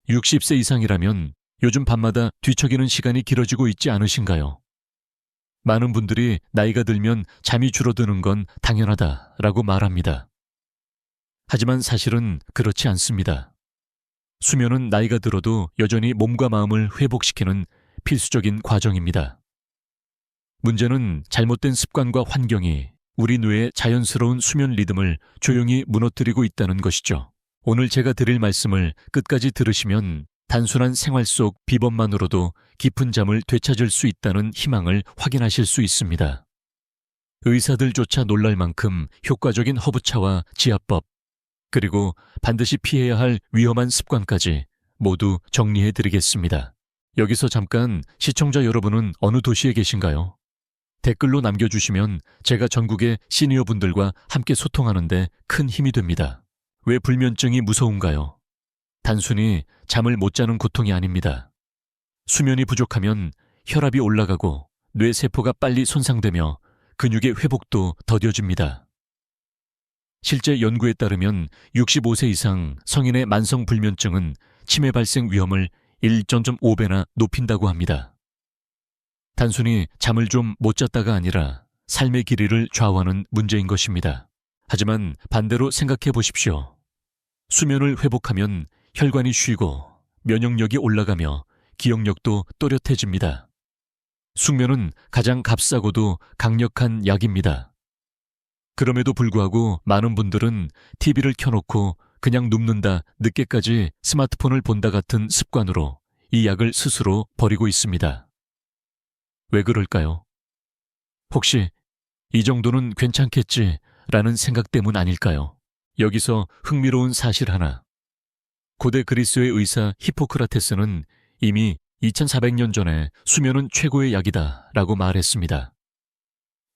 60세 이상이라면 요즘 밤마다 뒤척이는 시간이 길어지고 있지 않으신가요? 많은 분들이 나이가 들면 잠이 줄어드는 건 당연하다라고 말합니다. 하지만 사실은 그렇지 않습니다. 수면은 나이가 들어도 여전히 몸과 마음을 회복시키는 필수적인 과정입니다. 문제는 잘못된 습관과 환경이 우리 뇌의 자연스러운 수면 리듬을 조용히 무너뜨리고 있다는 것이죠. 오늘 제가 드릴 말씀을 끝까지 들으시면 단순한 생활 속 비법만으로도 깊은 잠을 되찾을 수 있다는 희망을 확인하실 수 있습니다. 의사들조차 놀랄 만큼 효과적인 허브차와 지압법, 그리고 반드시 피해야 할 위험한 습관까지 모두 정리해 드리겠습니다. 여기서 잠깐 시청자 여러분은 어느 도시에 계신가요? 댓글로 남겨주시면 제가 전국의 시니어분들과 함께 소통하는데 큰 힘이 됩니다. 왜 불면증이 무서운가요? 단순히 잠을 못 자는 고통이 아닙니다. 수면이 부족하면 혈압이 올라가고 뇌세포가 빨리 손상되며 근육의 회복도 더뎌집니다. 실제 연구에 따르면 65세 이상 성인의 만성 불면증은 치매 발생 위험을 1.5배나 높인다고 합니다. 단순히 잠을 좀 못 잤다가 아니라 삶의 길이를 좌우하는 문제인 것입니다. 하지만 반대로 생각해 보십시오. 수면을 회복하면 혈관이 쉬고 면역력이 올라가며 기억력도 또렷해집니다. 숙면은 가장 값싸고도 강력한 약입니다. 그럼에도 불구하고 많은 분들은 TV를 켜놓고 그냥 눕는다, 늦게까지 스마트폰을 본다 같은 습관으로 이 약을 스스로 버리고 있습니다. 왜 그럴까요? 혹시 이 정도는 괜찮겠지라는 생각 때문 아닐까요? 여기서 흥미로운 사실 하나. 고대 그리스의 의사 히포크라테스는 이미 2400년 전에 수면은 최고의 약이다 라고 말했습니다.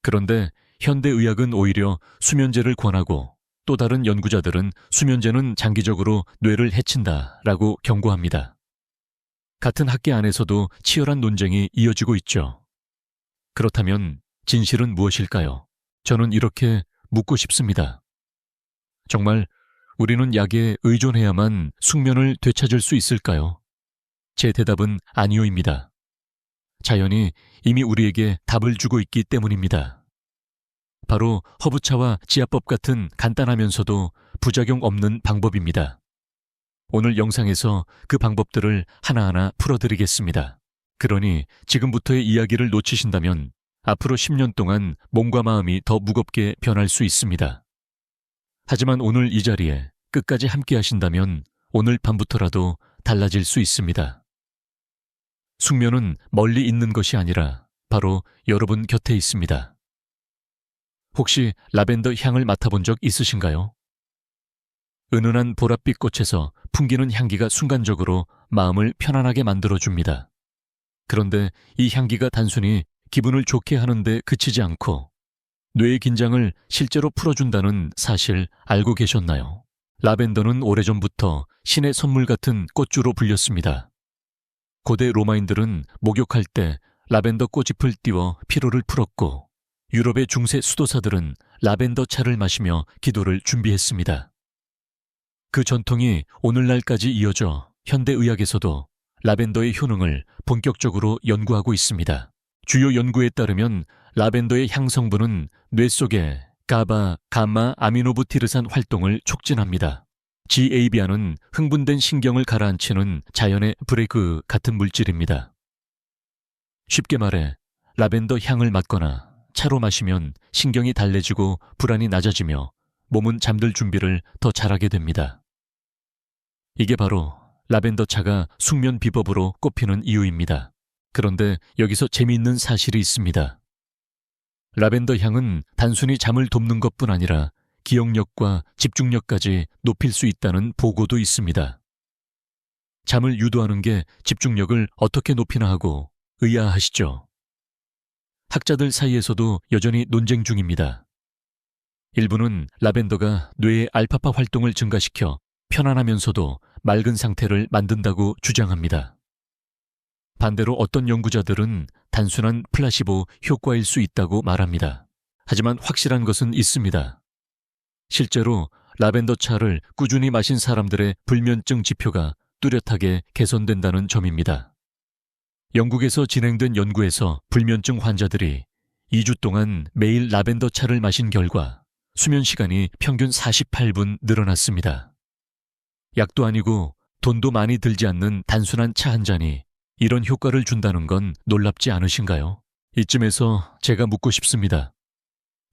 그런데 현대의학은 오히려 수면제를 권하고 또 다른 연구자들은 수면제는 장기적으로 뇌를 해친다 라고 경고합니다. 같은 학계 안에서도 치열한 논쟁이 이어지고 있죠. 그렇다면 진실은 무엇일까요? 저는 이렇게 묻고 싶습니다. 정말 우리는 약에 의존해야만 숙면을 되찾을 수 있을까요? 제 대답은 아니오입니다. 자연이 이미 우리에게 답을 주고 있기 때문입니다. 바로 허브차와 지압법 같은 간단하면서도 부작용 없는 방법입니다. 오늘 영상에서 그 방법들을 하나하나 풀어드리겠습니다. 그러니 지금부터의 이야기를 놓치신다면 앞으로 10년 동안 몸과 마음이 더 무겁게 변할 수 있습니다. 하지만 오늘 이 자리에 끝까지 함께 하신다면 오늘 밤부터라도 달라질 수 있습니다. 숙면은 멀리 있는 것이 아니라 바로 여러분 곁에 있습니다. 혹시 라벤더 향을 맡아본 적 있으신가요? 은은한 보랏빛 꽃에서 풍기는 향기가 순간적으로 마음을 편안하게 만들어줍니다. 그런데 이 향기가 단순히 기분을 좋게 하는데 그치지 않고 뇌의 긴장을 실제로 풀어준다는 사실 알고 계셨나요? 라벤더는 오래전부터 신의 선물 같은 꽃주로 불렸습니다. 고대 로마인들은 목욕할 때 라벤더 꽃잎을 띄워 피로를 풀었고 유럽의 중세 수도사들은 라벤더 차를 마시며 기도를 준비했습니다. 그 전통이 오늘날까지 이어져 현대의학에서도 라벤더의 효능을 본격적으로 연구하고 있습니다. 주요 연구에 따르면 라벤더의 향 성분은 뇌 속의 가바, 감마 아미노부티르산 활동을 촉진합니다. GABA는 흥분된 신경을 가라앉히는 자연의 브레이크 같은 물질입니다. 쉽게 말해 라벤더 향을 맡거나 차로 마시면 신경이 달래지고 불안이 낮아지며 몸은 잠들 준비를 더 잘하게 됩니다. 이게 바로 라벤더 차가 숙면 비법으로 꼽히는 이유입니다. 그런데 여기서 재미있는 사실이 있습니다. 라벤더 향은 단순히 잠을 돕는 것뿐 아니라 기억력과 집중력까지 높일 수 있다는 보고도 있습니다. 잠을 유도하는 게 집중력을 어떻게 높이나 하고 의아하시죠? 학자들 사이에서도 여전히 논쟁 중입니다. 일부는 라벤더가 뇌의 알파파 활동을 증가시켜 편안하면서도 맑은 상태를 만든다고 주장합니다. 반대로 어떤 연구자들은 단순한 플라시보 효과일 수 있다고 말합니다. 하지만 확실한 것은 있습니다. 실제로 라벤더 차를 꾸준히 마신 사람들의 불면증 지표가 뚜렷하게 개선된다는 점입니다. 영국에서 진행된 연구에서 불면증 환자들이 2주 동안 매일 라벤더 차를 마신 결과 수면 시간이 평균 48분 늘어났습니다. 약도 아니고 돈도 많이 들지 않는 단순한 차 한 잔이 이런 효과를 준다는 건 놀랍지 않으신가요? 이쯤에서 제가 묻고 싶습니다.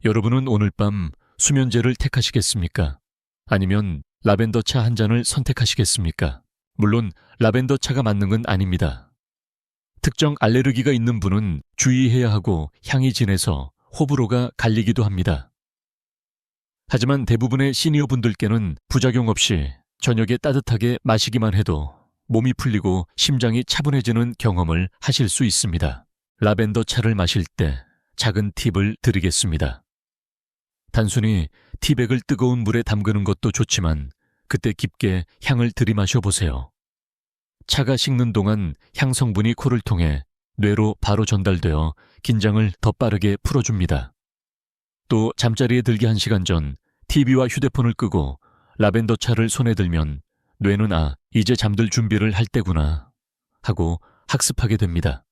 여러분은 오늘 밤 수면제를 택하시겠습니까? 아니면 라벤더 차 한 잔을 선택하시겠습니까? 물론 라벤더 차가 맞는 건 아닙니다. 특정 알레르기가 있는 분은 주의해야 하고 향이 진해서 호불호가 갈리기도 합니다. 하지만 대부분의 시니어 분들께는 부작용 없이 저녁에 따뜻하게 마시기만 해도 몸이 풀리고 심장이 차분해지는 경험을 하실 수 있습니다. 라벤더 차를 마실 때 작은 팁을 드리겠습니다. 단순히 티백을 뜨거운 물에 담그는 것도 좋지만 그때 깊게 향을 들이마셔 보세요. 차가 식는 동안 향 성분이 코를 통해 뇌로 바로 전달되어 긴장을 더 빠르게 풀어줍니다. 또 잠자리에 들기 1시간 전 TV와 휴대폰을 끄고 라벤더 차를 손에 들면 뇌는 이제 잠들 준비를 할 때구나 하고 학습하게 됩니다.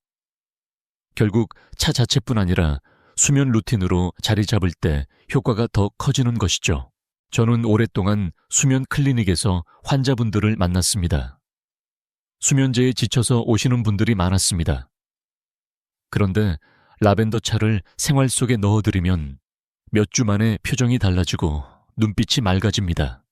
결국 차 자체뿐 아니라 수면 루틴으로 자리 잡을 때 효과가 더 커지는 것이죠. 저는 오랫동안 수면 클리닉에서 환자분들을 만났습니다. 수면제에 지쳐서 오시는 분들이 많았습니다. 그런데 라벤더 차를 생활 속에 넣어드리면 몇 주 만에 표정이 달라지고 눈빛이 맑아집니다.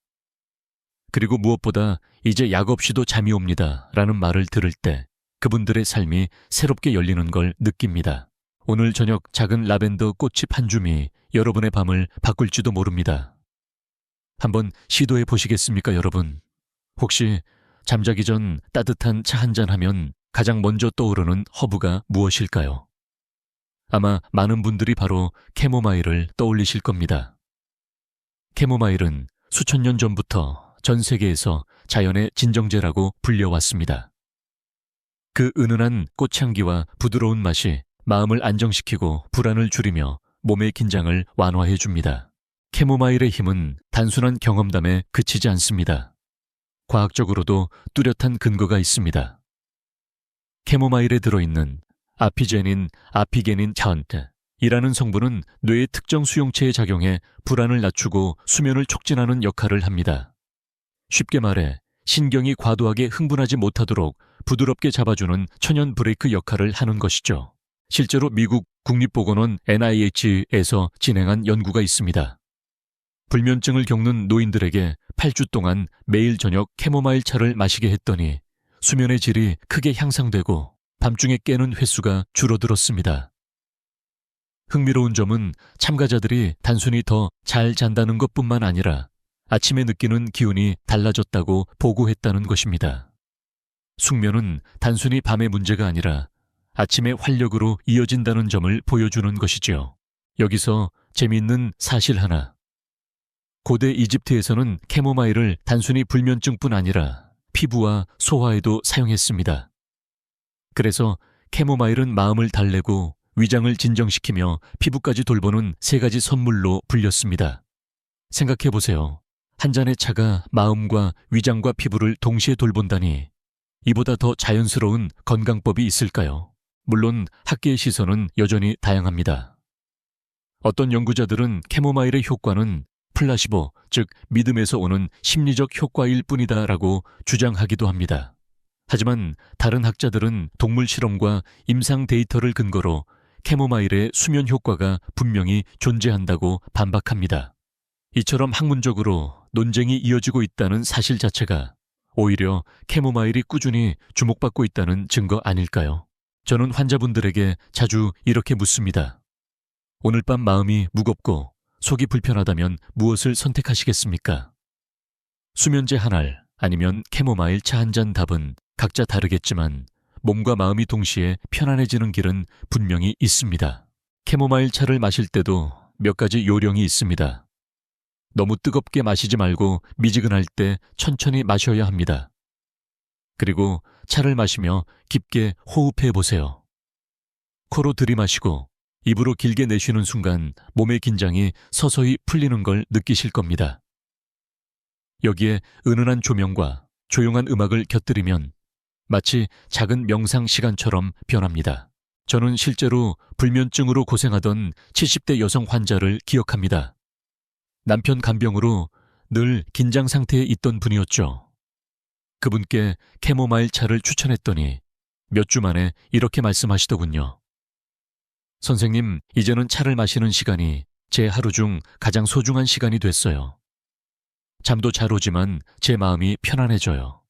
그리고 무엇보다 이제 약 없이도 잠이 옵니다 라는 말을 들을 때 그분들의 삶이 새롭게 열리는 걸 느낍니다. 오늘 저녁 작은 라벤더 꽃잎 한 줌이 여러분의 밤을 바꿀지도 모릅니다. 한번 시도해 보시겠습니까, 여러분? 혹시 잠자기 전 따뜻한 차 한잔 하면 가장 먼저 떠오르는 허브가 무엇일까요? 아마 많은 분들이 바로 캐모마일을 떠올리실 겁니다. 캐모마일은 수천 년 전부터 전 세계에서 자연의 진정제라고 불려왔습니다. 그 은은한 꽃향기와 부드러운 맛이 마음을 안정시키고 불안을 줄이며 몸의 긴장을 완화해 줍니다. 캐모마일의 힘은 단순한 경험담에 그치지 않습니다. 과학적으로도 뚜렷한 근거가 있습니다. 캐모마일에 들어있는 아피게닌 전이라는 성분은 뇌의 특정 수용체에 작용해 불안을 낮추고 수면을 촉진하는 역할을 합니다. 쉽게 말해 신경이 과도하게 흥분하지 못하도록 부드럽게 잡아주는 천연 브레이크 역할을 하는 것이죠. 실제로 미국 국립보건원 NIH에서 진행한 연구가 있습니다. 불면증을 겪는 노인들에게 8주 동안 매일 저녁 캐모마일 차를 마시게 했더니 수면의 질이 크게 향상되고 밤중에 깨는 횟수가 줄어들었습니다. 흥미로운 점은 참가자들이 단순히 더 잘 잔다는 것뿐만 아니라 아침에 느끼는 기운이 달라졌다고 보고했다는 것입니다. 숙면은 단순히 밤의 문제가 아니라 아침의 활력으로 이어진다는 점을 보여주는 것이지요. 여기서 재미있는 사실 하나. 고대 이집트에서는 캐모마일을 단순히 불면증뿐 아니라 피부와 소화에도 사용했습니다. 그래서 캐모마일은 마음을 달래고 위장을 진정시키며 피부까지 돌보는 3가지 선물로 불렸습니다. 생각해보세요. 한 잔의 차가 마음과 위장과 피부를 동시에 돌본다니 이보다 더 자연스러운 건강법이 있을까요? 물론 학계의 시선은 여전히 다양합니다. 어떤 연구자들은 캐모마일의 효과는 플라시보, 즉 믿음에서 오는 심리적 효과일 뿐이다라고 주장하기도 합니다. 하지만 다른 학자들은 동물 실험과 임상 데이터를 근거로 캐모마일의 수면 효과가 분명히 존재한다고 반박합니다. 이처럼 학문적으로 논쟁이 이어지고 있다는 사실 자체가 오히려 캐모마일이 꾸준히 주목받고 있다는 증거 아닐까요? 저는 환자분들에게 자주 이렇게 묻습니다. 오늘 밤 마음이 무겁고 속이 불편하다면 무엇을 선택하시겠습니까? 수면제 한 알 아니면 캐모마일 차 한 잔 답은 각자 다르겠지만 몸과 마음이 동시에 편안해지는 길은 분명히 있습니다. 캐모마일 차를 마실 때도 몇 가지 요령이 있습니다. 너무 뜨겁게 마시지 말고 미지근할 때 천천히 마셔야 합니다. 그리고 차를 마시며 깊게 호흡해 보세요. 코로 들이마시고 입으로 길게 내쉬는 순간 몸의 긴장이 서서히 풀리는 걸 느끼실 겁니다. 여기에 은은한 조명과 조용한 음악을 곁들이면 마치 작은 명상 시간처럼 변합니다. 저는 실제로 불면증으로 고생하던 70대 여성 환자를 기억합니다. 남편 간병으로 늘 긴장 상태에 있던 분이었죠. 그분께 캐모마일 차를 추천했더니 몇 주 만에 이렇게 말씀하시더군요. 선생님, 이제는 차를 마시는 시간이 제 하루 중 가장 소중한 시간이 됐어요. 잠도 잘 오지만 제 마음이 편안해져요.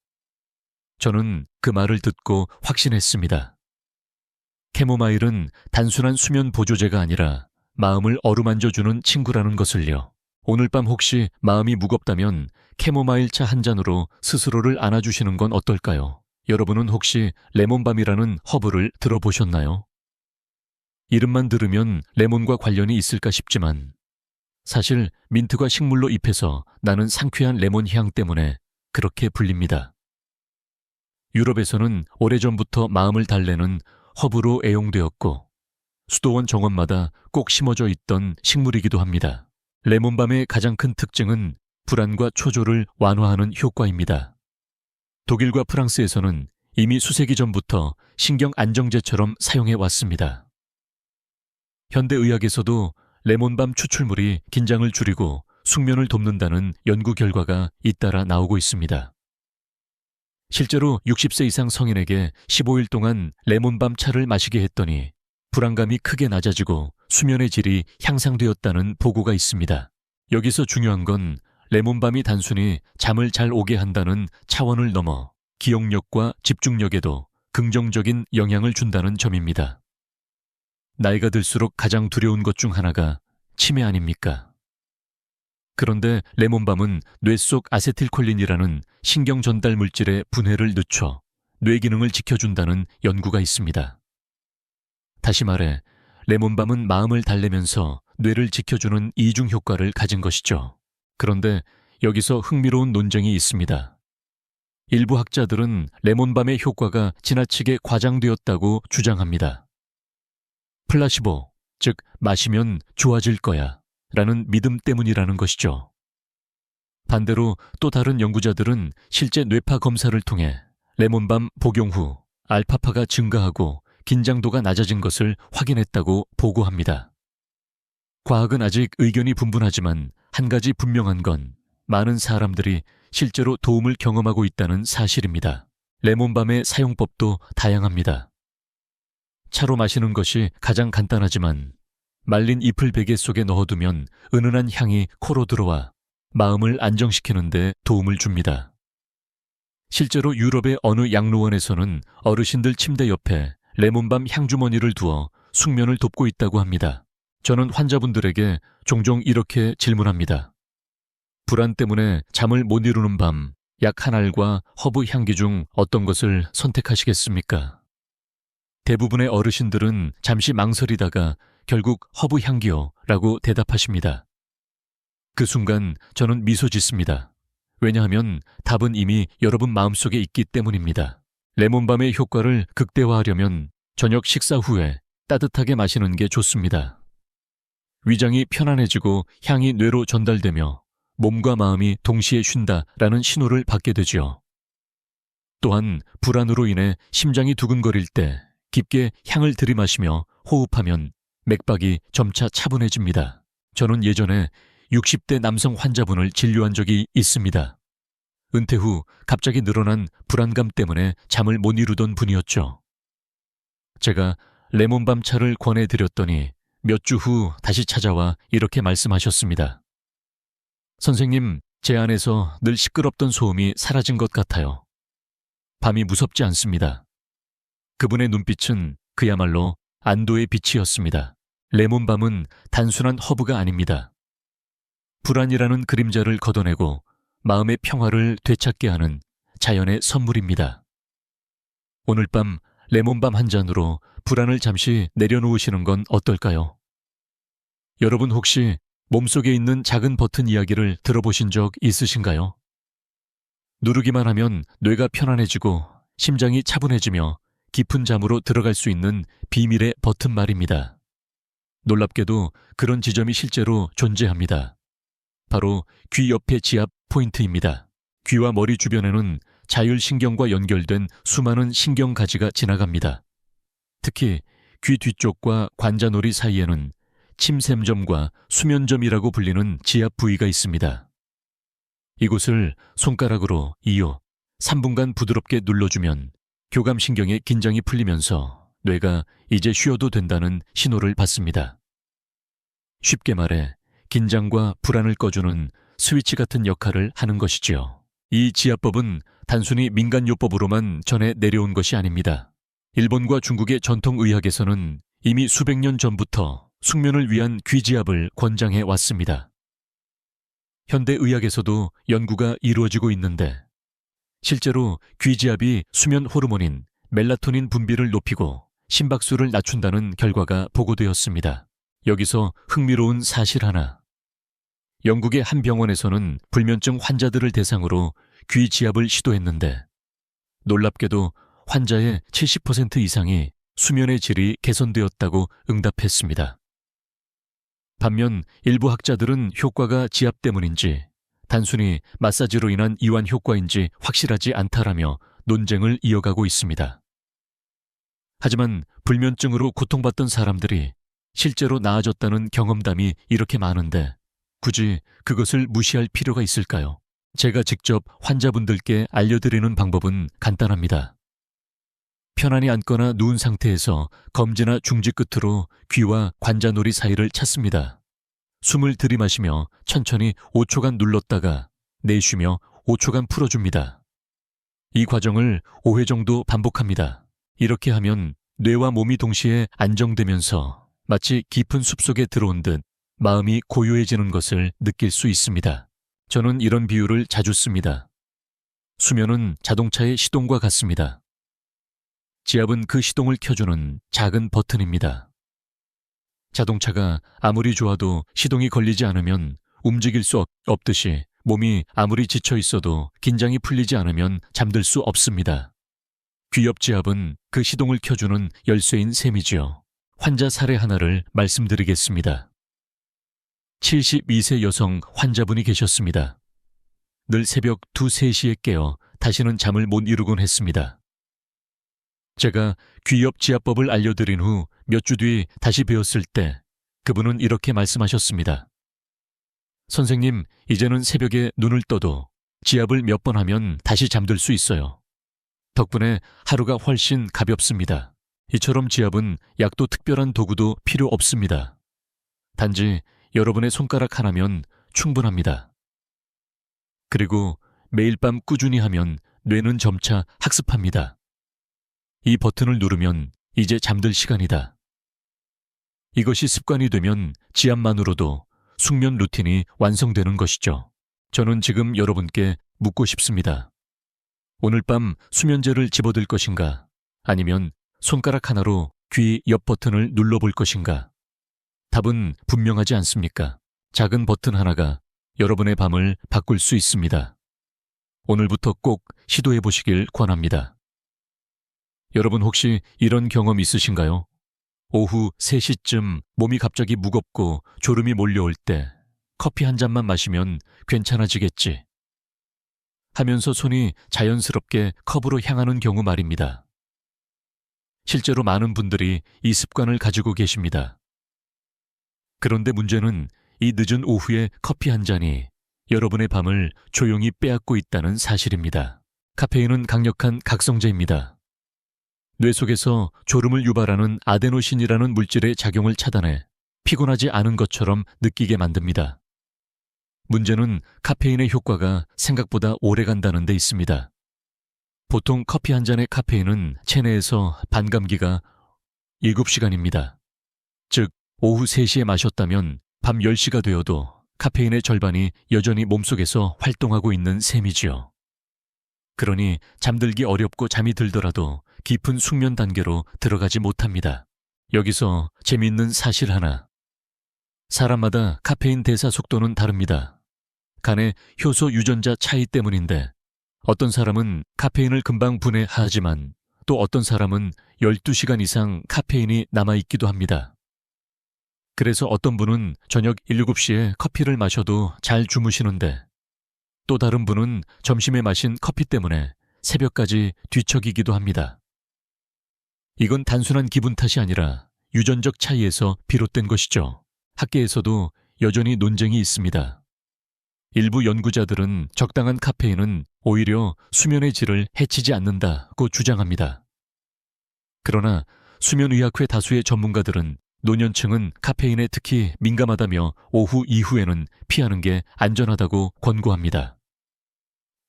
저는 그 말을 듣고 확신했습니다. 캐모마일은 단순한 수면 보조제가 아니라 마음을 어루만져주는 친구라는 것을요. 오늘 밤 혹시 마음이 무겁다면 캐모마일 차 한 잔으로 스스로를 안아주시는 건 어떨까요? 여러분은 혹시 레몬밤이라는 허브를 들어보셨나요? 이름만 들으면 레몬과 관련이 있을까 싶지만 사실 민트과 식물로 입혀서 나는 상쾌한 레몬 향 때문에 그렇게 불립니다. 유럽에서는 오래전부터 마음을 달래는 허브로 애용되었고 수도원 정원마다 꼭 심어져 있던 식물이기도 합니다. 레몬밤의 가장 큰 특징은 불안과 초조를 완화하는 효과입니다. 독일과 프랑스에서는 이미 수세기 전부터 신경 안정제처럼 사용해 왔습니다. 현대의학에서도 레몬밤 추출물이 긴장을 줄이고 숙면을 돕는다는 연구 결과가 잇따라 나오고 있습니다. 실제로 60세 이상 성인에게 15일 동안 레몬밤 차를 마시게 했더니 불안감이 크게 낮아지고 수면의 질이 향상되었다는 보고가 있습니다. 여기서 중요한 건 레몬밤이 단순히 잠을 잘 오게 한다는 차원을 넘어 기억력과 집중력에도 긍정적인 영향을 준다는 점입니다. 나이가 들수록 가장 두려운 것 중 하나가 치매 아닙니까? 그런데 레몬밤은 뇌 속 아세틸콜린이라는 신경 전달 물질의 분해를 늦춰 뇌 기능을 지켜준다는 연구가 있습니다. 다시 말해, 레몬밤은 마음을 달래면서 뇌를 지켜주는 이중 효과를 가진 것이죠. 그런데 여기서 흥미로운 논쟁이 있습니다. 일부 학자들은 레몬밤의 효과가 지나치게 과장되었다고 주장합니다. 플라시보, 즉 마시면 좋아질 거야 라는 믿음 때문이라는 것이죠. 반대로 또 다른 연구자들은 실제 뇌파 검사를 통해 레몬밤 복용 후 알파파가 증가하고 긴장도가 낮아진 것을 확인했다고 보고합니다. 과학은 아직 의견이 분분하지만 한 가지 분명한 건 많은 사람들이 실제로 도움을 경험하고 있다는 사실입니다. 레몬밤의 사용법도 다양합니다. 차로 마시는 것이 가장 간단하지만 말린 잎을 베개 속에 넣어두면 은은한 향이 코로 들어와 마음을 안정시키는 데 도움을 줍니다. 실제로 유럽의 어느 양로원에서는 어르신들 침대 옆에 레몬밤 향주머니를 두어 숙면을 돕고 있다고 합니다. 저는 환자분들에게 종종 이렇게 질문합니다. 불안 때문에 잠을 못 이루는 밤, 약 한 알과 허브 향기 중 어떤 것을 선택하시겠습니까? 대부분의 어르신들은 잠시 망설이다가 결국 허브 향기요 라고 대답하십니다. 그 순간 저는 미소 짓습니다. 왜냐하면 답은 이미 여러분 마음속에 있기 때문입니다. 레몬밤의 효과를 극대화하려면 저녁 식사 후에 따뜻하게 마시는 게 좋습니다. 위장이 편안해지고 향이 뇌로 전달되며 몸과 마음이 동시에 쉰다라는 신호를 받게 되지요. 또한 불안으로 인해 심장이 두근거릴 때 깊게 향을 들이마시며 호흡하면 맥박이 점차 차분해집니다. 저는 예전에 60대 남성 환자분을 진료한 적이 있습니다. 은퇴 후 갑자기 늘어난 불안감 때문에 잠을 못 이루던 분이었죠. 제가 레몬밤 차를 권해드렸더니 몇 주 후 다시 찾아와 이렇게 말씀하셨습니다. 선생님, 제 안에서 늘 시끄럽던 소음이 사라진 것 같아요. 밤이 무섭지 않습니다. 그분의 눈빛은 그야말로 안도의 빛이었습니다. 레몬밤은 단순한 허브가 아닙니다. 불안이라는 그림자를 걷어내고 마음의 평화를 되찾게 하는 자연의 선물입니다. 오늘 밤 레몬밤 한 잔으로 불안을 잠시 내려놓으시는 건 어떨까요? 여러분 혹시 몸속에 있는 작은 버튼 이야기를 들어보신 적 있으신가요? 누르기만 하면 뇌가 편안해지고 심장이 차분해지며 깊은 잠으로 들어갈 수 있는 비밀의 버튼 말입니다. 놀랍게도 그런 지점이 실제로 존재합니다. 바로 귀 옆의 지압 포인트입니다. 귀와 머리 주변에는 자율신경과 연결된 수많은 신경가지가 지나갑니다. 특히 귀 뒤쪽과 관자놀이 사이에는 침샘점과 수면점이라고 불리는 지압 부위가 있습니다. 이곳을 손가락으로 2호 3분간 부드럽게 눌러주면 교감신경의 긴장이 풀리면서 뇌가 이제 쉬어도 된다는 신호를 받습니다. 쉽게 말해 긴장과 불안을 꺼주는 스위치 같은 역할을 하는 것이지요. 이 지압법은 단순히 민간요법으로만 전해 내려온 것이 아닙니다. 일본과 중국의 전통의학에서는 이미 수백 년 전부터 숙면을 위한 귀지압을 권장해 왔습니다. 현대의학에서도 연구가 이루어지고 있는데 실제로 귀지압이 수면 호르몬인 멜라토닌 분비를 높이고 심박수를 낮춘다는 결과가 보고되었습니다. 여기서 흥미로운 사실 하나. 영국의 한 병원에서는 불면증 환자들을 대상으로 귀지압을 시도했는데 놀랍게도 환자의 70% 이상이 수면의 질이 개선되었다고 응답했습니다. 반면 일부 학자들은 효과가 지압 때문인지 단순히 마사지로 인한 이완 효과인지 확실하지 않다라며 논쟁을 이어가고 있습니다. 하지만 불면증으로 고통받던 사람들이 실제로 나아졌다는 경험담이 이렇게 많은데 굳이 그것을 무시할 필요가 있을까요? 제가 직접 환자분들께 알려드리는 방법은 간단합니다. 편안히 앉거나 누운 상태에서 검지나 중지 끝으로 귀와 관자놀이 사이를 찾습니다. 숨을 들이마시며 천천히 5초간 눌렀다가 내쉬며 5초간 풀어줍니다. 이 과정을 5회 정도 반복합니다. 이렇게 하면 뇌와 몸이 동시에 안정되면서 마치 깊은 숲속에 들어온 듯 마음이 고요해지는 것을 느낄 수 있습니다. 저는 이런 비유를 자주 씁니다. 수면은 자동차의 시동과 같습니다. 지압은 그 시동을 켜주는 작은 버튼입니다. 자동차가 아무리 좋아도 시동이 걸리지 않으면 움직일 수 없듯이 몸이 아무리 지쳐 있어도 긴장이 풀리지 않으면 잠들 수 없습니다. 귀엽 지압은 그 시동을 켜주는 열쇠인 셈이지요. 환자 사례 하나를 말씀드리겠습니다. 72세 여성 환자분이 계셨습니다. 늘 새벽 2, 3시에 깨어 다시는 잠을 못 이루곤 했습니다. 제가 귀엽 지압법을 알려드린 후 몇 주 뒤 다시 배웠을 때 그분은 이렇게 말씀하셨습니다. 선생님, 이제는 새벽에 눈을 떠도 지압을 몇 번 하면 다시 잠들 수 있어요. 덕분에 하루가 훨씬 가볍습니다. 이처럼 지압은 약도 특별한 도구도 필요 없습니다. 단지 여러분의 손가락 하나면 충분합니다. 그리고 매일 밤 꾸준히 하면 뇌는 점차 학습합니다. 이 버튼을 누르면 이제 잠들 시간이다. 이것이 습관이 되면 지압만으로도 숙면 루틴이 완성되는 것이죠. 저는 지금 여러분께 묻고 싶습니다. 오늘 밤 수면제를 집어들 것인가? 아니면 손가락 하나로 귀 옆 버튼을 눌러볼 것인가? 답은 분명하지 않습니까? 작은 버튼 하나가 여러분의 밤을 바꿀 수 있습니다. 오늘부터 꼭 시도해 보시길 권합니다. 여러분 혹시 이런 경험 있으신가요? 오후 3시쯤 몸이 갑자기 무겁고 졸음이 몰려올 때 커피 한 잔만 마시면 괜찮아지겠지 하면서 손이 자연스럽게 컵으로 향하는 경우 말입니다. 실제로 많은 분들이 이 습관을 가지고 계십니다. 그런데 문제는 이 늦은 오후에 커피 한 잔이 여러분의 밤을 조용히 빼앗고 있다는 사실입니다. 카페인은 강력한 각성제입니다. 뇌 속에서 졸음을 유발하는 아데노신이라는 물질의 작용을 차단해 피곤하지 않은 것처럼 느끼게 만듭니다. 문제는 카페인의 효과가 생각보다 오래 간다는 데 있습니다. 보통 커피 한 잔의 카페인은 체내에서 반감기가 7시간입니다. 즉, 오후 3시에 마셨다면 밤 10시가 되어도 카페인의 절반이 여전히 몸속에서 활동하고 있는 셈이지요. 그러니 잠들기 어렵고 잠이 들더라도 깊은 숙면 단계로 들어가지 못합니다. 여기서 재미있는 사실 하나. 사람마다 카페인 대사 속도는 다릅니다. 간의 효소 유전자 차이 때문인데 어떤 사람은 카페인을 금방 분해하지만 또 어떤 사람은 12시간 이상 카페인이 남아있기도 합니다. 그래서 어떤 분은 저녁 7시에 커피를 마셔도 잘 주무시는데 또 다른 분은 점심에 마신 커피 때문에 새벽까지 뒤척이기도 합니다. 이건 단순한 기분 탓이 아니라 유전적 차이에서 비롯된 것이죠. 학계에서도 여전히 논쟁이 있습니다. 일부 연구자들은 적당한 카페인은 오히려 수면의 질을 해치지 않는다고 주장합니다. 그러나 수면의학회 다수의 전문가들은 노년층은 카페인에 특히 민감하다며 오후 이후에는 피하는 게 안전하다고 권고합니다.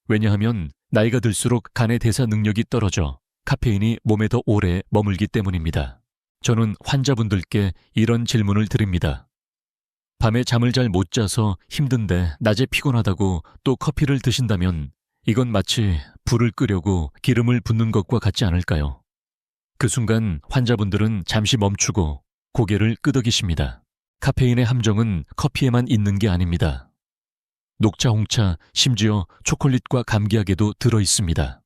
왜냐하면 나이가 들수록 간의 대사 능력이 떨어져 카페인이 몸에 더 오래 머물기 때문입니다. 저는 환자분들께 이런 질문을 드립니다. 밤에 잠을 잘 못 자서 힘든데 낮에 피곤하다고 또 커피를 드신다면 이건 마치 불을 끄려고 기름을 붓는 것과 같지 않을까요? 그 순간 환자분들은 잠시 멈추고 고개를 끄덕이십니다. 카페인의 함정은 커피에만 있는 게 아닙니다. 녹차, 홍차, 심지어 초콜릿과 감기약에도 들어 있습니다.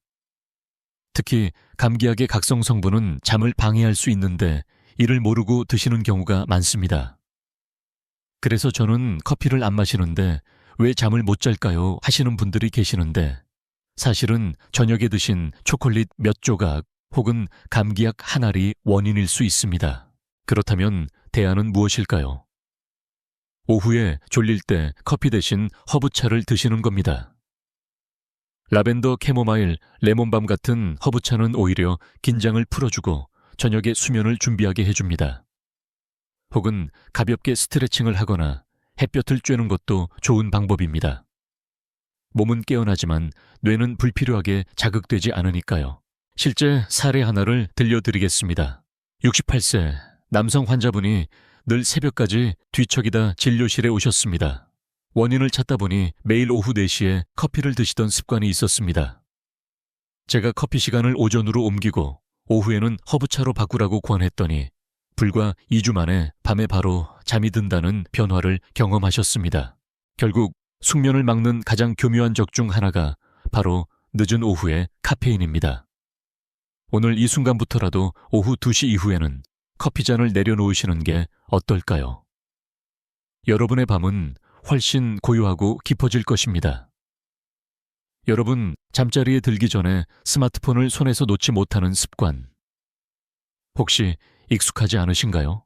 특히 감기약의 각성 성분은 잠을 방해할 수 있는데 이를 모르고 드시는 경우가 많습니다. 그래서 저는 커피를 안 마시는데 왜 잠을 못 잘까요? 하시는 분들이 계시는데 사실은 저녁에 드신 초콜릿 몇 조각 혹은 감기약 한 알이 원인일 수 있습니다. 그렇다면 대안은 무엇일까요? 오후에 졸릴 때 커피 대신 허브차를 드시는 겁니다. 라벤더, 캐모마일, 레몬밤 같은 허브차는 오히려 긴장을 풀어주고 저녁에 수면을 준비하게 해줍니다. 혹은 가볍게 스트레칭을 하거나 햇볕을 쬐는 것도 좋은 방법입니다. 몸은 깨어나지만 뇌는 불필요하게 자극되지 않으니까요. 실제 사례 하나를 들려드리겠습니다. 68세 남성 환자분이 늘 새벽까지 뒤척이다 진료실에 오셨습니다. 원인을 찾다 보니 매일 오후 4시에 커피를 드시던 습관이 있었습니다. 제가 커피 시간을 오전으로 옮기고 오후에는 허브차로 바꾸라고 권했더니 불과 2주 만에 밤에 바로 잠이 든다는 변화를 경험하셨습니다. 결국 숙면을 막는 가장 교묘한 적 중 하나가 바로 늦은 오후의 카페인입니다. 오늘 이 순간부터라도 오후 2시 이후에는 커피잔을 내려놓으시는 게 어떨까요? 여러분의 밤은 훨씬 고요하고 깊어질 것입니다. 여러분, 잠자리에 들기 전에 스마트폰을 손에서 놓지 못하는 습관, 혹시 익숙하지 않으신가요?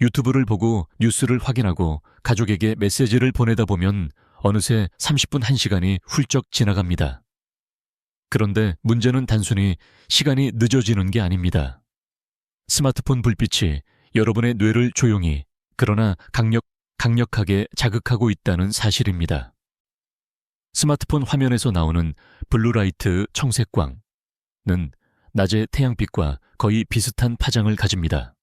유튜브를 보고 뉴스를 확인하고 가족에게 메시지를 보내다 보면 어느새 30분 1시간이 훌쩍 지나갑니다. 그런데 문제는 단순히 시간이 늦어지는 게 아닙니다. 스마트폰 불빛이 여러분의 뇌를 조용히 그러나 강력하게 자극하고 있다는 사실입니다. 스마트폰 화면에서 나오는 블루라이트 청색광은 낮의 태양빛과 거의 비슷한 파장을 가집니다.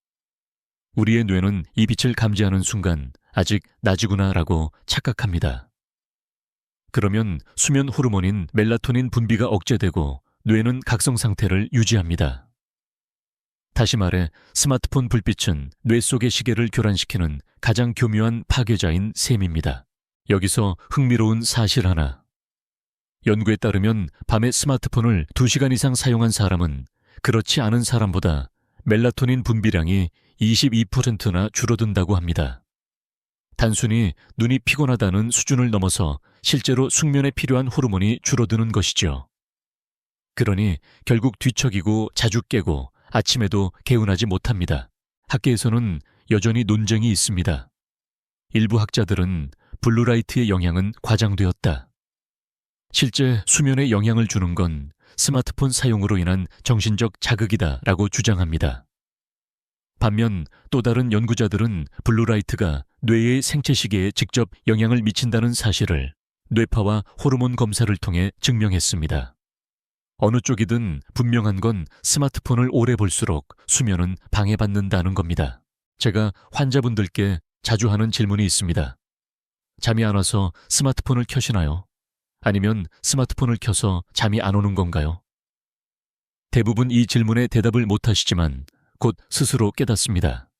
우리의 뇌는 이 빛을 감지하는 순간 아직 낮이구나라고 착각합니다. 그러면 수면 호르몬인 멜라토닌 분비가 억제되고 뇌는 각성 상태를 유지합니다. 다시 말해 스마트폰 불빛은 뇌 속의 시계를 교란시키는 가장 교묘한 파괴자인 셈입니다. 여기서 흥미로운 사실 하나. 연구에 따르면 밤에 스마트폰을 2시간 이상 사용한 사람은 그렇지 않은 사람보다 멜라토닌 분비량이 22%나 줄어든다고 합니다. 단순히 눈이 피곤하다는 수준을 넘어서 실제로 숙면에 필요한 호르몬이 줄어드는 것이죠. 그러니 결국 뒤척이고 자주 깨고 아침에도 개운하지 못합니다. 학계에서는 여전히 논쟁이 있습니다. 일부 학자들은 블루라이트의 영향은 과장되었다. 실제 수면에 영향을 주는 건 스마트폰 사용으로 인한 정신적 자극이다라고 주장합니다. 반면 또 다른 연구자들은 블루라이트가 뇌의 생체 시계에 직접 영향을 미친다는 사실을 뇌파와 호르몬 검사를 통해 증명했습니다. 어느 쪽이든 분명한 건 스마트폰을 오래 볼수록 수면은 방해받는다는 겁니다. 제가 환자분들께 자주 하는 질문이 있습니다. 잠이 안 와서 스마트폰을 켜시나요? 아니면 스마트폰을 켜서 잠이 안 오는 건가요? 대부분 이 질문에 대답을 못하시지만 곧 스스로 깨닫습니다.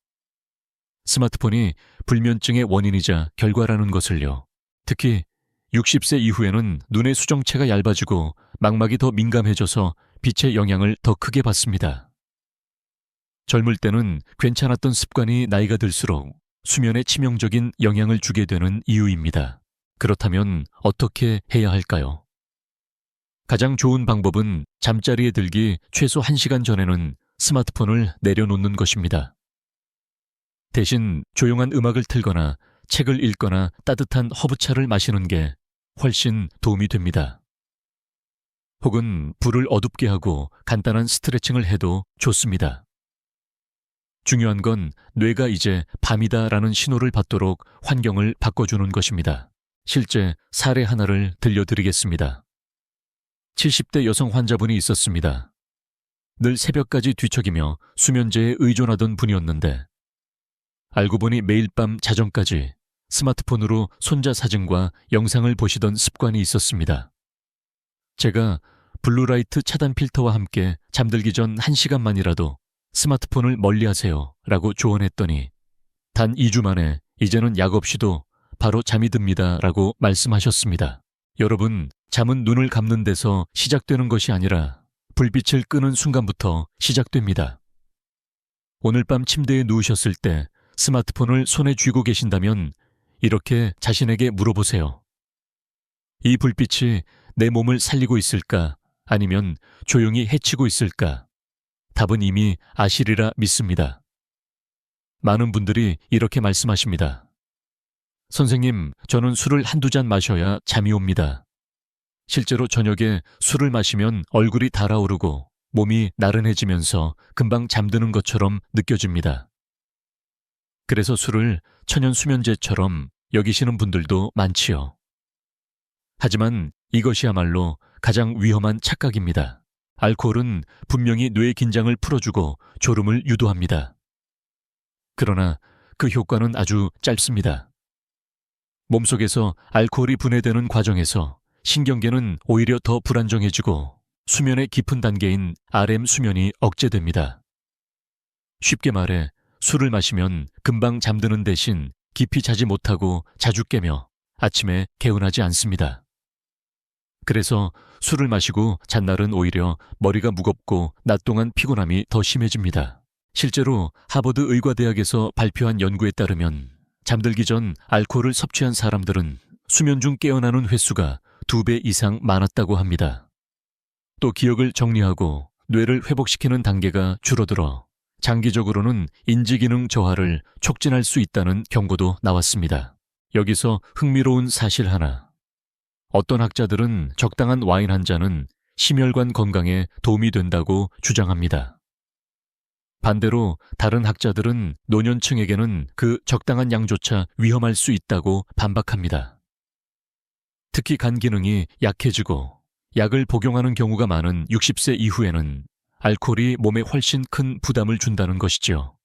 스마트폰이 불면증의 원인이자 결과라는 것을요. 특히 60세 이후에는 눈의 수정체가 얇아지고 망막이 더 민감해져서 빛의 영향을 더 크게 받습니다. 젊을 때는 괜찮았던 습관이 나이가 들수록 수면에 치명적인 영향을 주게 되는 이유입니다. 그렇다면 어떻게 해야 할까요? 가장 좋은 방법은 잠자리에 들기 최소 1시간 전에는 스마트폰을 내려놓는 것입니다. 대신 조용한 음악을 틀거나 책을 읽거나 따뜻한 허브차를 마시는 게 훨씬 도움이 됩니다. 혹은 불을 어둡게 하고 간단한 스트레칭을 해도 좋습니다. 중요한 건 뇌가 이제 밤이다라는 신호를 받도록 환경을 바꿔주는 것입니다. 실제 사례 하나를 들려드리겠습니다. 70대 여성 환자분이 있었습니다. 늘 새벽까지 뒤척이며 수면제에 의존하던 분이었는데 알고 보니 매일 밤 자정까지 스마트폰으로 손자 사진과 영상을 보시던 습관이 있었습니다. 제가 블루라이트 차단 필터와 함께 잠들기 전 1시간만이라도 스마트폰을 멀리하세요 라고 조언했더니 단 2주 만에 이제는 약 없이도 바로 잠이 듭니다 라고 말씀하셨습니다. 여러분, 잠은 눈을 감는 데서 시작되는 것이 아니라 불빛을 끄는 순간부터 시작됩니다. 오늘 밤 침대에 누우셨을 때 스마트폰을 손에 쥐고 계신다면 이렇게 자신에게 물어보세요. 이 불빛이 내 몸을 살리고 있을까? 아니면 조용히 해치고 있을까? 답은 이미 아시리라 믿습니다. 많은 분들이 이렇게 말씀하십니다. 선생님, 저는 술을 한두 잔 마셔야 잠이 옵니다. 실제로 저녁에 술을 마시면 얼굴이 달아오르고 몸이 나른해지면서 금방 잠드는 것처럼 느껴집니다. 그래서 술을 천연 수면제처럼 여기시는 분들도 많지요. 하지만 이것이야말로 가장 위험한 착각입니다. 알코올은 분명히 뇌의 긴장을 풀어주고 졸음을 유도합니다. 그러나 그 효과는 아주 짧습니다. 몸속에서 알코올이 분해되는 과정에서 신경계는 오히려 더 불안정해지고 수면의 깊은 단계인 REM 수면이 억제됩니다. 쉽게 말해 술을 마시면 금방 잠드는 대신 깊이 자지 못하고 자주 깨며 아침에 개운하지 않습니다. 그래서 술을 마시고 잔날은 오히려 머리가 무겁고 낮 동안 피곤함이 더 심해집니다. 실제로 하버드 의과대학에서 발표한 연구에 따르면 잠들기 전 알코올을 섭취한 사람들은 수면 중 깨어나는 횟수가 2배 이상 많았다고 합니다. 또 기억을 정리하고 뇌를 회복시키는 단계가 줄어들어 장기적으로는 인지기능 저하를 촉진할 수 있다는 경고도 나왔습니다. 여기서 흥미로운 사실 하나. 어떤 학자들은 적당한 와인 한 잔은 심혈관 건강에 도움이 된다고 주장합니다. 반대로 다른 학자들은 노년층에게는 그 적당한 양조차 위험할 수 있다고 반박합니다. 특히 간 기능이 약해지고 약을 복용하는 경우가 많은 60세 이후에는 알코올이 몸에 훨씬 큰 부담을 준다는 것이죠.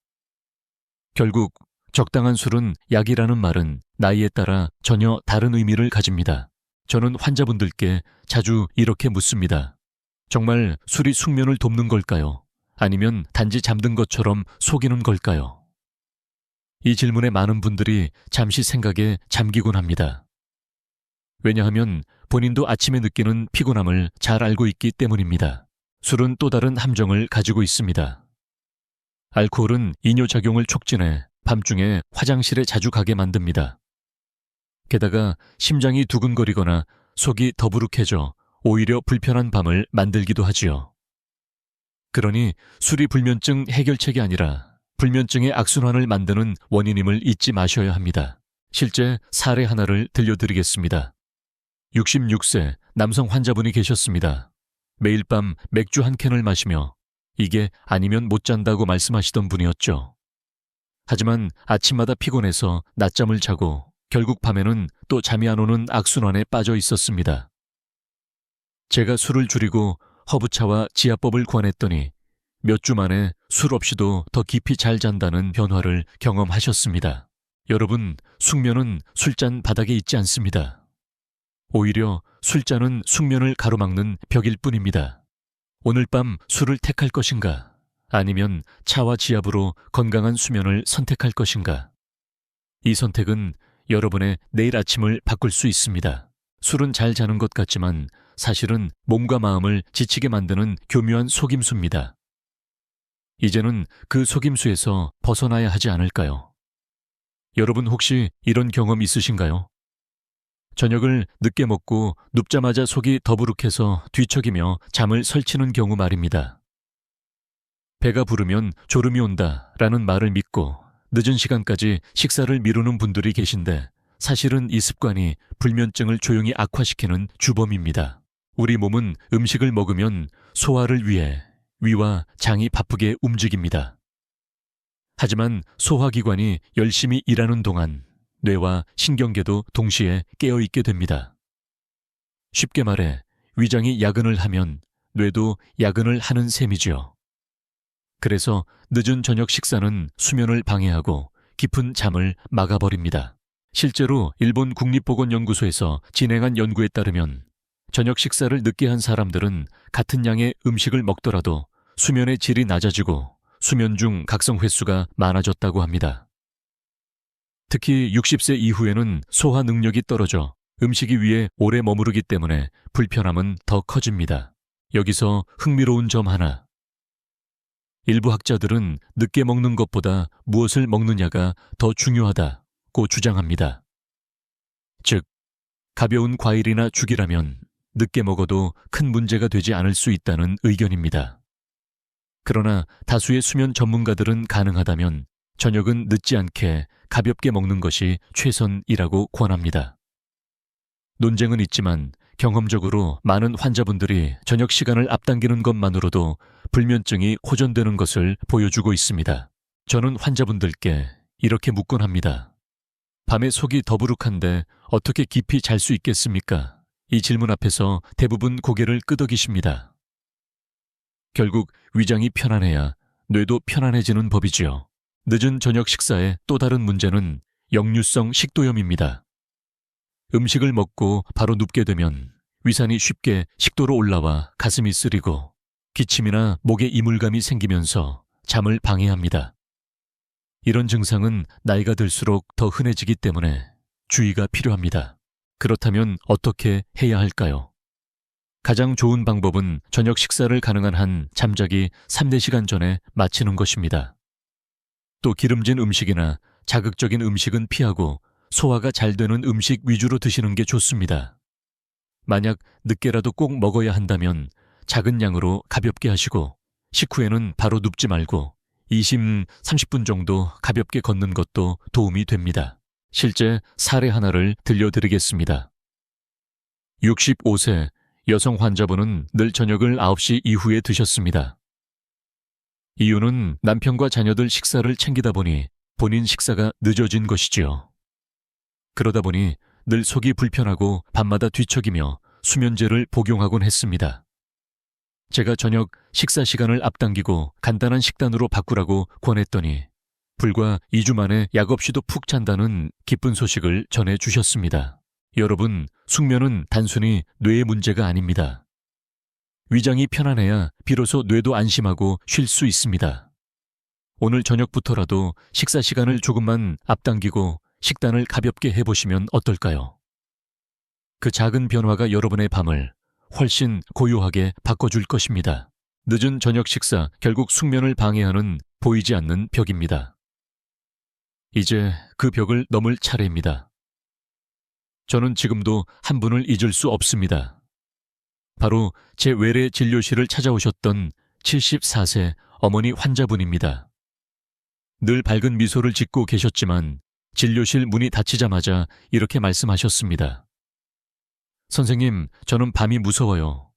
결국 적당한 술은 약이라는 말은 나이에 따라 전혀 다른 의미를 가집니다. 저는 환자분들께 자주 이렇게 묻습니다. 정말 술이 숙면을 돕는 걸까요? 아니면 단지 잠든 것처럼 속이는 걸까요? 이 질문에 많은 분들이 잠시 생각에 잠기곤 합니다. 왜냐하면 본인도 아침에 느끼는 피곤함을 잘 알고 있기 때문입니다. 술은 또 다른 함정을 가지고 있습니다. 알코올은 이뇨작용을 촉진해 밤중에 화장실에 자주 가게 만듭니다. 게다가 심장이 두근거리거나 속이 더부룩해져 오히려 불편한 밤을 만들기도 하지요. 그러니 술이 불면증 해결책이 아니라 불면증의 악순환을 만드는 원인임을 잊지 마셔야 합니다. 실제 사례 하나를 들려드리겠습니다. 66세 남성 환자분이 계셨습니다. 매일 밤 맥주 한 캔을 마시며 이게 아니면 못 잔다고 말씀하시던 분이었죠. 하지만 아침마다 피곤해서 낮잠을 자고 결국 밤에는 또 잠이 안 오는 악순환에 빠져 있었습니다. 제가 술을 줄이고 허브차와 지압법을 권했더니 몇 주 만에 술 없이도 더 깊이 잘 잔다는 변화를 경험하셨습니다. 여러분, 숙면은 술잔 바닥에 있지 않습니다. 오히려 술잔은 숙면을 가로막는 벽일 뿐입니다. 오늘 밤 술을 택할 것인가? 아니면 차와 지압으로 건강한 수면을 선택할 것인가? 이 선택은 여러분의 내일 아침을 바꿀 수 있습니다. 술은 잘 자는 것 같지만 사실은 몸과 마음을 지치게 만드는 교묘한 속임수입니다. 이제는 그 속임수에서 벗어나야 하지 않을까요? 여러분 혹시 이런 경험 있으신가요? 저녁을 늦게 먹고 눕자마자 속이 더부룩해서 뒤척이며 잠을 설치는 경우 말입니다. 배가 부르면 졸음이 온다라는 말을 믿고 늦은 시간까지 식사를 미루는 분들이 계신데 사실은 이 습관이 불면증을 조용히 악화시키는 주범입니다. 우리 몸은 음식을 먹으면 소화를 위해 위와 장이 바쁘게 움직입니다. 하지만 소화기관이 열심히 일하는 동안 뇌와 신경계도 동시에 깨어있게 됩니다. 쉽게 말해 위장이 야근을 하면 뇌도 야근을 하는 셈이지요. 그래서 늦은 저녁 식사는 수면을 방해하고 깊은 잠을 막아버립니다. 실제로 일본 국립보건연구소에서 진행한 연구에 따르면 저녁 식사를 늦게 한 사람들은 같은 양의 음식을 먹더라도 수면의 질이 낮아지고 수면 중 각성 횟수가 많아졌다고 합니다. 특히 60세 이후에는 소화 능력이 떨어져 음식 위에 오래 머무르기 때문에 불편함은 더 커집니다. 여기서 흥미로운 점 하나. 일부 학자들은 늦게 먹는 것보다 무엇을 먹느냐가 더 중요하다고 주장합니다. 즉, 가벼운 과일이나 죽이라면 늦게 먹어도 큰 문제가 되지 않을 수 있다는 의견입니다. 그러나 다수의 수면 전문가들은 가능하다면 저녁은 늦지 않게 가볍게 먹는 것이 최선이라고 권합니다. 논쟁은 있지만 경험적으로 많은 환자분들이 저녁 시간을 앞당기는 것만으로도 불면증이 호전되는 것을 보여주고 있습니다. 저는 환자분들께 이렇게 묻곤 합니다. 밤에 속이 더부룩한데 어떻게 깊이 잘 수 있겠습니까? 이 질문 앞에서 대부분 고개를 끄덕이십니다. 결국 위장이 편안해야 뇌도 편안해지는 법이지요. 늦은 저녁 식사의 또 다른 문제는 역류성 식도염입니다. 음식을 먹고 바로 눕게 되면 위산이 쉽게 식도로 올라와 가슴이 쓰리고 기침이나 목에 이물감이 생기면서 잠을 방해합니다. 이런 증상은 나이가 들수록 더 흔해지기 때문에 주의가 필요합니다. 그렇다면 어떻게 해야 할까요? 가장 좋은 방법은 저녁 식사를 가능한 한 잠자기 3-4시간 전에 마치는 것입니다. 또 기름진 음식이나 자극적인 음식은 피하고 소화가 잘 되는 음식 위주로 드시는 게 좋습니다. 만약 늦게라도 꼭 먹어야 한다면 작은 양으로 가볍게 하시고 식후에는 바로 눕지 말고 20-30분 정도 가볍게 걷는 것도 도움이 됩니다. 실제 사례 하나를 들려드리겠습니다. 65세 여성 환자분은 늘 저녁을 9시 이후에 드셨습니다. 이유는 남편과 자녀들 식사를 챙기다 보니 본인 식사가 늦어진 것이지요. 그러다 보니 늘 속이 불편하고 밤마다 뒤척이며 수면제를 복용하곤 했습니다. 제가 저녁 식사 시간을 앞당기고 간단한 식단으로 바꾸라고 권했더니 불과 2주 만에 약 없이도 푹 잔다는 기쁜 소식을 전해주셨습니다. 여러분, 숙면은 단순히 뇌의 문제가 아닙니다. 위장이 편안해야 비로소 뇌도 안심하고 쉴 수 있습니다. 오늘 저녁부터라도 식사 시간을 조금만 앞당기고 식단을 가볍게 해보시면 어떨까요? 그 작은 변화가 여러분의 밤을 훨씬 고요하게 바꿔줄 것입니다. 늦은 저녁 식사, 결국 숙면을 방해하는 보이지 않는 벽입니다. 이제 그 벽을 넘을 차례입니다. 저는 지금도 한 분을 잊을 수 없습니다. 바로 제 외래 진료실을 찾아오셨던 74세 어머니 환자분입니다. 늘 밝은 미소를 짓고 계셨지만 진료실 문이 닫히자마자 이렇게 말씀하셨습니다. 선생님, 저는 밤이 무서워요.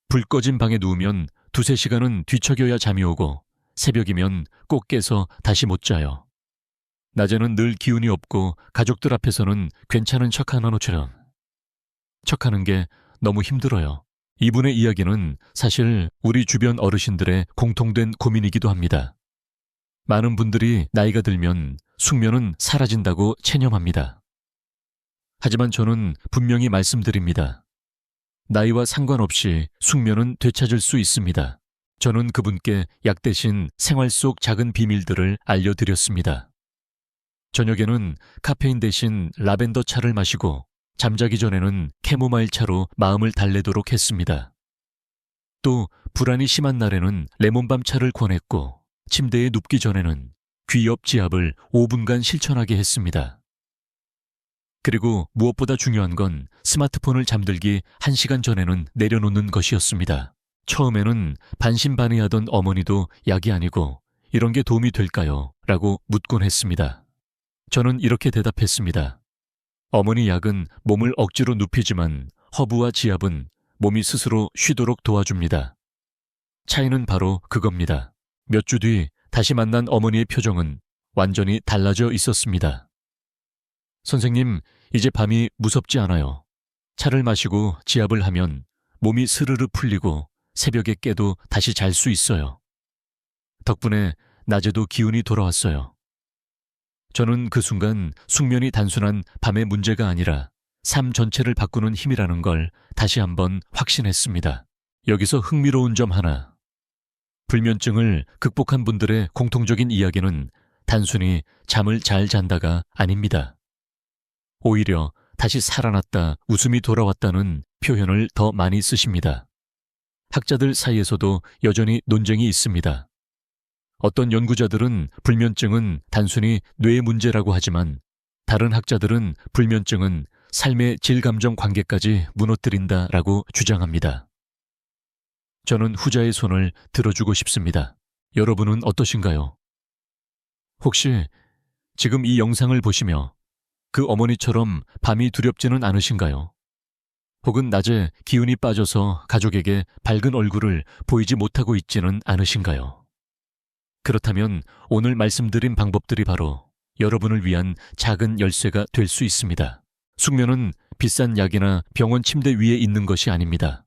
불 꺼진 방에 누우면 2-3시간은 뒤척여야 잠이 오고 새벽이면 꼭 깨서 다시 못 자요. 낮에는 늘 기운이 없고 가족들 앞에서는 괜찮은 척하는 것처럼 척하는 게 너무 힘들어요. 이분의 이야기는 사실 우리 주변 어르신들의 공통된 고민이기도 합니다. 많은 분들이 나이가 들면 숙면은 사라진다고 체념합니다. 하지만 저는 분명히 말씀드립니다. 나이와 상관없이 숙면은 되찾을 수 있습니다. 저는 그분께 약 대신 생활 속 작은 비밀들을 알려드렸습니다. 저녁에는 카페인 대신 라벤더 차를 마시고 잠자기 전에는 캐모마일 차로 마음을 달래도록 했습니다. 또 불안이 심한 날에는 레몬밤 차를 권했고 침대에 눕기 전에는 귀 옆 지압을 5분간 실천하게 했습니다. 그리고 무엇보다 중요한 건 스마트폰을 잠들기 1시간 전에는 내려놓는 것이었습니다. 처음에는 반신반의하던 어머니도 약이 아니고 이런 게 도움이 될까요? 라고 묻곤 했습니다. 저는 이렇게 대답했습니다. 어머니 약은 몸을 억지로 눕히지만 허브와 지압은 몸이 스스로 쉬도록 도와줍니다. 차이는 바로 그겁니다. 몇 주 뒤 다시 만난 어머니의 표정은 완전히 달라져 있었습니다. 선생님, 이제 밤이 무섭지 않아요. 차를 마시고 지압을 하면 몸이 스르르 풀리고 새벽에 깨도 다시 잘 수 있어요. 덕분에 낮에도 기운이 돌아왔어요. 저는 그 순간 숙면이 단순한 밤의 문제가 아니라 삶 전체를 바꾸는 힘이라는 걸 다시 한번 확신했습니다. 여기서 흥미로운 점 하나. 불면증을 극복한 분들의 공통적인 이야기는 단순히 잠을 잘 잔다가 아닙니다. 오히려 다시 살아났다, 웃음이 돌아왔다는 표현을 더 많이 쓰십니다. 학자들 사이에서도 여전히 논쟁이 있습니다. 어떤 연구자들은 불면증은 단순히 뇌의 문제라고 하지만 다른 학자들은 불면증은 삶의 질감정 관계까지 무너뜨린다라고 주장합니다. 저는 후자의 손을 들어주고 싶습니다. 여러분은 어떠신가요? 혹시 지금 이 영상을 보시며 그 어머니처럼 밤이 두렵지는 않으신가요? 혹은 낮에 기운이 빠져서 가족에게 밝은 얼굴을 보이지 못하고 있지는 않으신가요? 그렇다면 오늘 말씀드린 방법들이 바로 여러분을 위한 작은 열쇠가 될 수 있습니다. 숙면은 비싼 약이나 병원 침대 위에 있는 것이 아닙니다.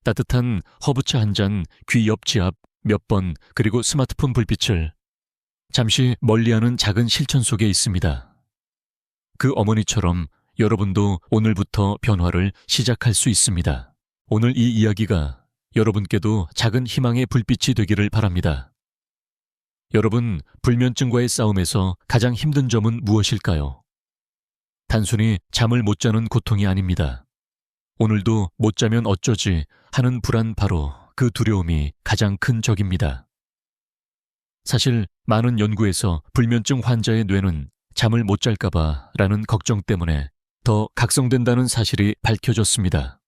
따뜻한 허브차 한 잔, 귀 옆 지압 몇 번, 그리고 스마트폰 불빛을 잠시 멀리하는 작은 실천 속에 있습니다. 그 어머니처럼 여러분도 오늘부터 변화를 시작할 수 있습니다. 오늘 이 이야기가 여러분께도 작은 희망의 불빛이 되기를 바랍니다. 여러분, 불면증과의 싸움에서 가장 힘든 점은 무엇일까요? 단순히 잠을 못 자는 고통이 아닙니다. 오늘도 못 자면 어쩌지 하는 불안, 바로 그 두려움이 가장 큰 적입니다. 사실 많은 연구에서 불면증 환자의 뇌는 잠을 못 잘까봐 라는 걱정 때문에 더 각성된다는 사실이 밝혀졌습니다.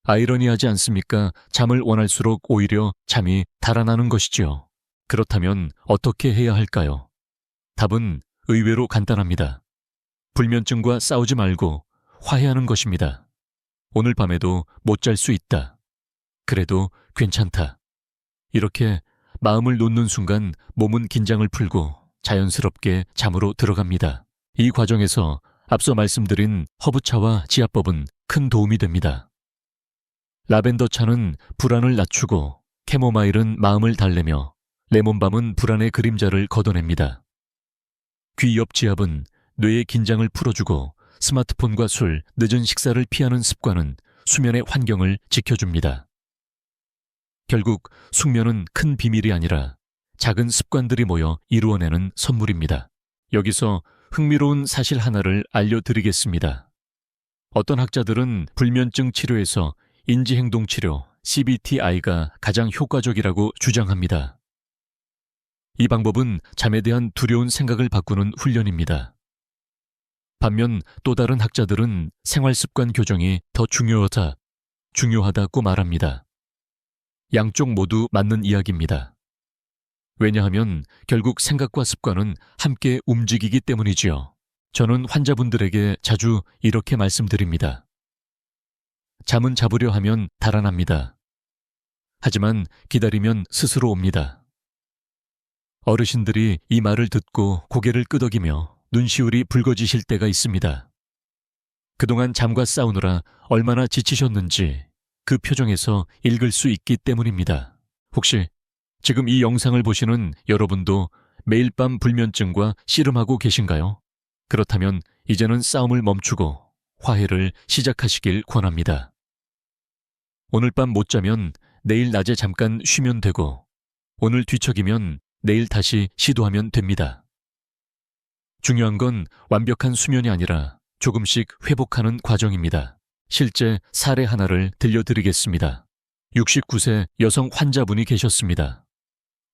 아이러니하지 않습니까? 잠을 원할수록 오히려 잠이 달아나는 것이지요. 그렇다면 어떻게 해야 할까요? 답은 의외로 간단합니다. 불면증과 싸우지 말고 화해하는 것입니다. 오늘 밤에도 못 잘 수 있다. 그래도 괜찮다. 이렇게 마음을 놓는 순간 몸은 긴장을 풀고 자연스럽게 잠으로 들어갑니다. 이 과정에서 앞서 말씀드린 허브차와 지압법은 큰 도움이 됩니다. 라벤더 차는 불안을 낮추고, 캐모마일은 마음을 달래며, 레몬밤은 불안의 그림자를 걷어냅니다. 귀 옆 지압은 뇌의 긴장을 풀어주고, 스마트폰과 술, 늦은 식사를 피하는 습관은 수면의 환경을 지켜줍니다. 결국 숙면은 큰 비밀이 아니라 작은 습관들이 모여 이루어내는 선물입니다. 여기서 흥미로운 사실 하나를 알려드리겠습니다. 어떤 학자들은 불면증 치료에서 인지행동치료, CBTI가 가장 효과적이라고 주장합니다. 이 방법은 잠에 대한 두려운 생각을 바꾸는 훈련입니다. 반면 또 다른 학자들은 생활습관 교정이 더 중요하다고 말합니다. 양쪽 모두 맞는 이야기입니다. 왜냐하면 결국 생각과 습관은 함께 움직이기 때문이지요. 저는 환자분들에게 자주 이렇게 말씀드립니다. 잠은 잡으려 하면 달아납니다. 하지만 기다리면 스스로 옵니다. 어르신들이 이 말을 듣고 고개를 끄덕이며 눈시울이 붉어지실 때가 있습니다. 그동안 잠과 싸우느라 얼마나 지치셨는지 그 표정에서 읽을 수 있기 때문입니다. 혹시 지금 이 영상을 보시는 여러분도 매일 밤 불면증과 씨름하고 계신가요? 그렇다면 이제는 싸움을 멈추고 화해를 시작하시길 권합니다. 오늘 밤 못 자면 내일 낮에 잠깐 쉬면 되고, 오늘 뒤척이면 내일 다시 시도하면 됩니다. 중요한 건 완벽한 수면이 아니라 조금씩 회복하는 과정입니다. 실제 사례 하나를 들려드리겠습니다. 69세 여성 환자분이 계셨습니다.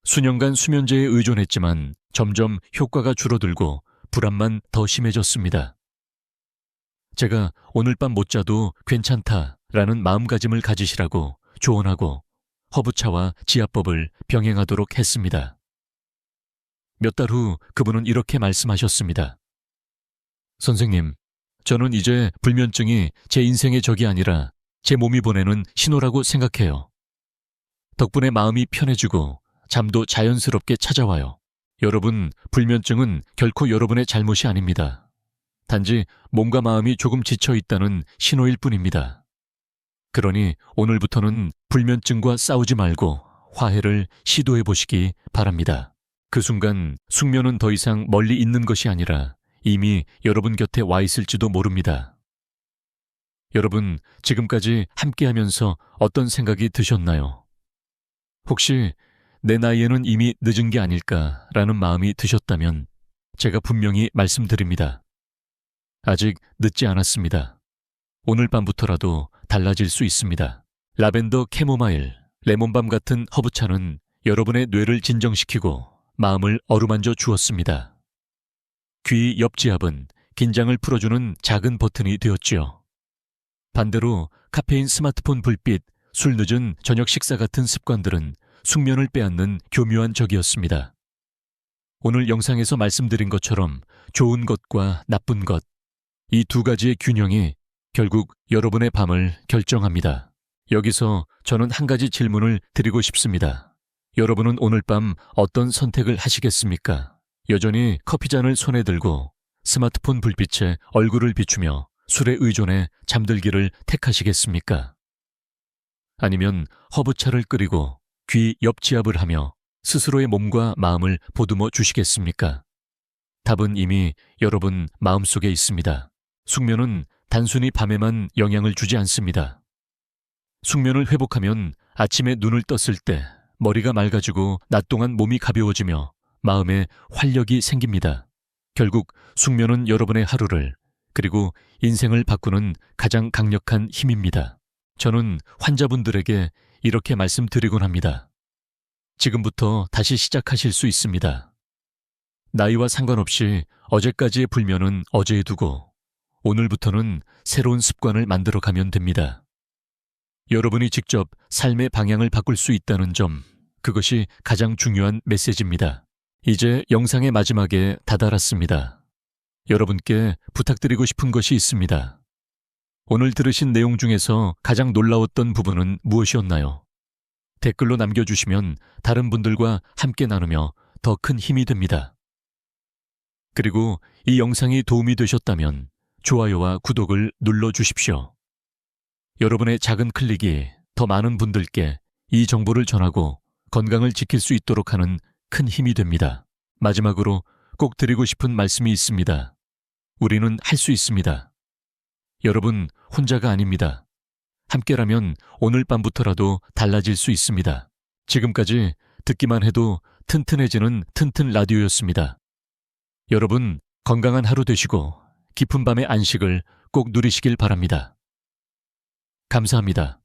수년간 수면제에 의존했지만 점점 효과가 줄어들고 불안만 더 심해졌습니다. 제가 오늘 밤 못 자도 괜찮다라는 마음가짐을 가지시라고 조언하고 허브차와 지압법을 병행하도록 했습니다. 몇 달 후 그분은 이렇게 말씀하셨습니다. 선생님, 저는 이제 불면증이 제 인생의 적이 아니라 제 몸이 보내는 신호라고 생각해요. 덕분에 마음이 편해지고 잠도 자연스럽게 찾아와요. 여러분, 불면증은 결코 여러분의 잘못이 아닙니다. 단지 몸과 마음이 조금 지쳐 있다는 신호일 뿐입니다. 그러니 오늘부터는 불면증과 싸우지 말고 화해를 시도해 보시기 바랍니다. 그 순간 숙면은 더 이상 멀리 있는 것이 아니라 이미 여러분 곁에 와 있을지도 모릅니다. 여러분, 지금까지 함께하면서 어떤 생각이 드셨나요? 혹시 내 나이에는 이미 늦은 게 아닐까라는 마음이 드셨다면 제가 분명히 말씀드립니다. 아직 늦지 않았습니다. 오늘 밤부터라도 달라질 수 있습니다. 라벤더 캐모마일, 레몬밤 같은 허브차는 여러분의 뇌를 진정시키고 마음을 어루만져 주었습니다. 귀 옆지압은 긴장을 풀어주는 작은 버튼이 되었지요. 반대로 카페인 스마트폰 불빛, 술 늦은 저녁 식사 같은 습관들은 숙면을 빼앗는 교묘한 적이었습니다. 오늘 영상에서 말씀드린 것처럼 좋은 것과 나쁜 것, 이 두 가지의 균형이 결국 여러분의 밤을 결정합니다. 여기서 저는 한 가지 질문을 드리고 싶습니다. 여러분은 오늘 밤 어떤 선택을 하시겠습니까? 여전히 커피잔을 손에 들고 스마트폰 불빛에 얼굴을 비추며 술에 의존해 잠들기를 택하시겠습니까? 아니면 허브차를 끓이고 귀 옆지압을 하며 스스로의 몸과 마음을 보듬어 주시겠습니까? 답은 이미 여러분 마음속에 있습니다. 숙면은 단순히 밤에만 영향을 주지 않습니다. 숙면을 회복하면 아침에 눈을 떴을 때 머리가 맑아지고 낮 동안 몸이 가벼워지며 마음에 활력이 생깁니다. 결국 숙면은 여러분의 하루를 그리고 인생을 바꾸는 가장 강력한 힘입니다. 저는 환자분들에게 이렇게 말씀드리곤 합니다. 지금부터 다시 시작하실 수 있습니다. 나이와 상관없이 어제까지의 불면은 어제에 두고 오늘부터는 새로운 습관을 만들어 가면 됩니다. 여러분이 직접 삶의 방향을 바꿀 수 있다는 점, 그것이 가장 중요한 메시지입니다. 이제 영상의 마지막에 다다랐습니다. 여러분께 부탁드리고 싶은 것이 있습니다. 오늘 들으신 내용 중에서 가장 놀라웠던 부분은 무엇이었나요? 댓글로 남겨주시면 다른 분들과 함께 나누며 더 큰 힘이 됩니다. 그리고 이 영상이 도움이 되셨다면 좋아요와 구독을 눌러주십시오. 여러분의 작은 클릭이 더 많은 분들께 이 정보를 전하고 건강을 지킬 수 있도록 하는 큰 힘이 됩니다. 마지막으로 꼭 드리고 싶은 말씀이 있습니다. 우리는 할 수 있습니다. 여러분 혼자가 아닙니다. 함께라면 오늘 밤부터라도 달라질 수 있습니다. 지금까지 듣기만 해도 튼튼해지는 튼튼 라디오였습니다. 여러분 건강한 하루 되시고 깊은 밤의 안식을 꼭 누리시길 바랍니다. 감사합니다.